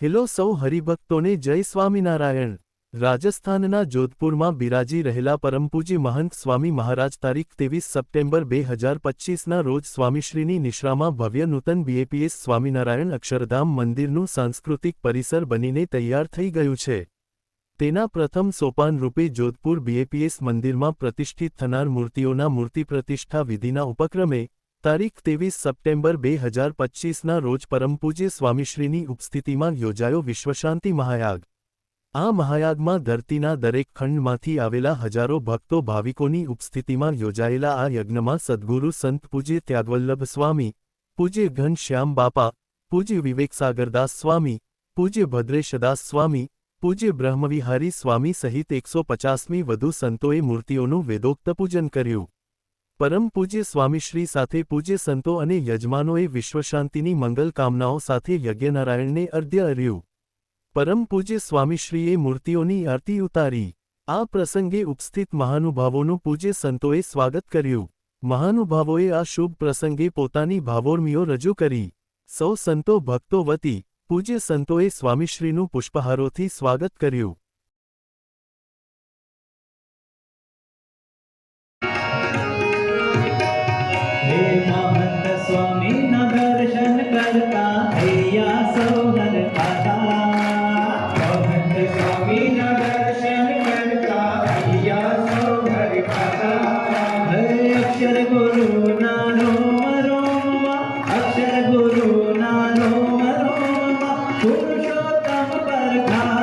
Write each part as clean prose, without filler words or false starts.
Hello સૌ હરિભક્તોને જય સ્વામિનારાયણ। રાજસ્થાનના જોધપુરમાં બિરાજી રહેલા પરમપૂજ્ય મહંત સ્વામી મહારાજ તારીખ 23 સપ્ટેમ્બર 2025ના રોજ સ્વામીશ્રીની નિશ્રામાં ભવ્ય નૂતન બીએપીએસ સ્વામિનારાયણ અક્ષરધામ મંદિરનું સાંસ્કૃતિક પરિસર બનીને તૈયાર થઈ ગયું છે। તેના પ્રથમ સોપાન રૂપે જોધપુર બીએપીએસ મંદિરમાં પ્રતિષ્ઠિત થનાર મૂર્તિઓના મૂર્તિ પ્રતિષ્ઠા વિધિના ઉપક્રમે તારીખ 23 સપ્ટેમ્બર 2025ના રોજ પરમપૂજ્ય સ્વામીશ્રીની ઉપસ્થિતિમાં યોજાયો વિશ્વશાંતિ મહાયાગ। આ મહાયાગમાં ધરતીના દરેક ખંડમાંથી આવેલા હજારો ભક્તો ભાવિકોની ઉપસ્થિતિમાં યોજાયેલા આ યજ્ઞમાં સદ્ગુરુ સંત પૂજ્ય ત્યાગવલ્લભ સ્વામી, પૂજ્ય ઘનશ્યામ બાપા, પૂજ્ય વિવેકસાગરદાસ સ્વામી, પૂજ્ય ભદ્રેશદાસ સ્વામી, પૂજ્ય બ્રહ્મવિહારી સ્વામી સહિત 150મી વધુ સંતોએ મૂર્તિઓનું વેદોક્ત પૂજન કર્યું। પરમ પૂજ્ય સ્વામીશ્રી સાથે પૂજ્ય સંતો અને યજમાનોએ વિશ્વશાંતિની મંગલ કામનાઓ સાથે યજ્ઞનારાયણને અર્ધ્ય અર્યું। પરમ પૂજ્ય સ્વામીશ્રીએ મૂર્તિઓની આરતી ઉતારી। આ પ્રસંગે ઉપસ્થિત મહાનુભાવોનું પૂજ્ય સંતોએ સ્વાગત કર્યું। મહાનુભાવોએ આ શુભ પ્રસંગે પોતાની ભાવોર્મીઓ રજૂ કરી। સૌ સંતો ભક્તો વતી પૂજ્ય સંતોએ સ્વામીશ્રીનું પુષ્પહારોથી સ્વાગત કર્યું। સ્વામીના દર્શન કરતા હૈયા સૌ નર ખાતા। મહંત સ્વામીના દર્શન કરતા હૈયા સૌ નર ખાતા। અક્ષર ગુરુના રોમ રોમમાં, અક્ષર ગુરુના રોમ રોમમાં પુરુષોત્તમ પરખાતા।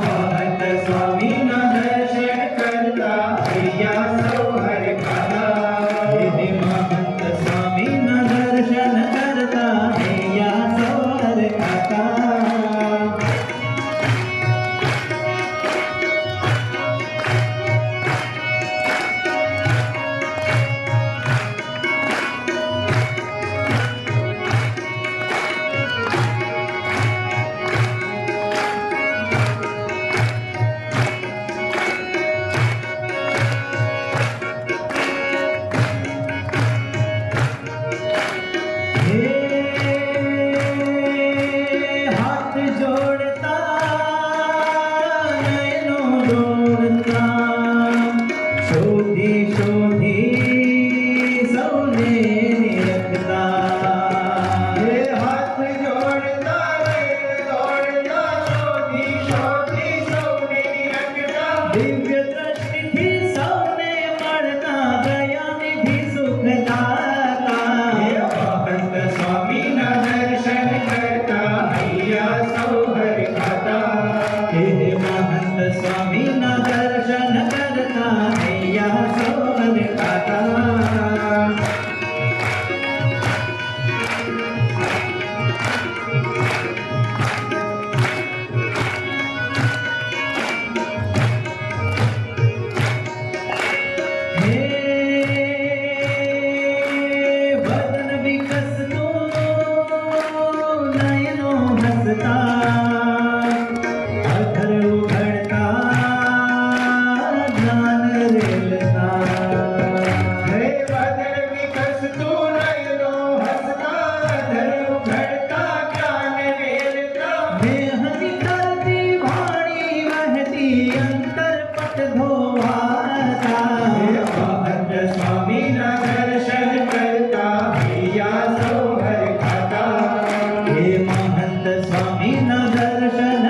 મહંત સ્વામીના દર્શન કરતા હૈયા સૌ નર ખાતા। દિવ્ય દ્રષ્ટિથી સૌને મળતા દયાનિધિ સુખદાતા। મહંત સ્વામીના દર્શન કરતા હૈયા સૌ હરખાતા। મહંત સ્વામીના દર્શન કરતા હૈયા સૌ હરખાતા। સ્વામીના દર્શન કરતા હૈયા સૌ હરખાતા। મહંત સ્વામીના દર્શન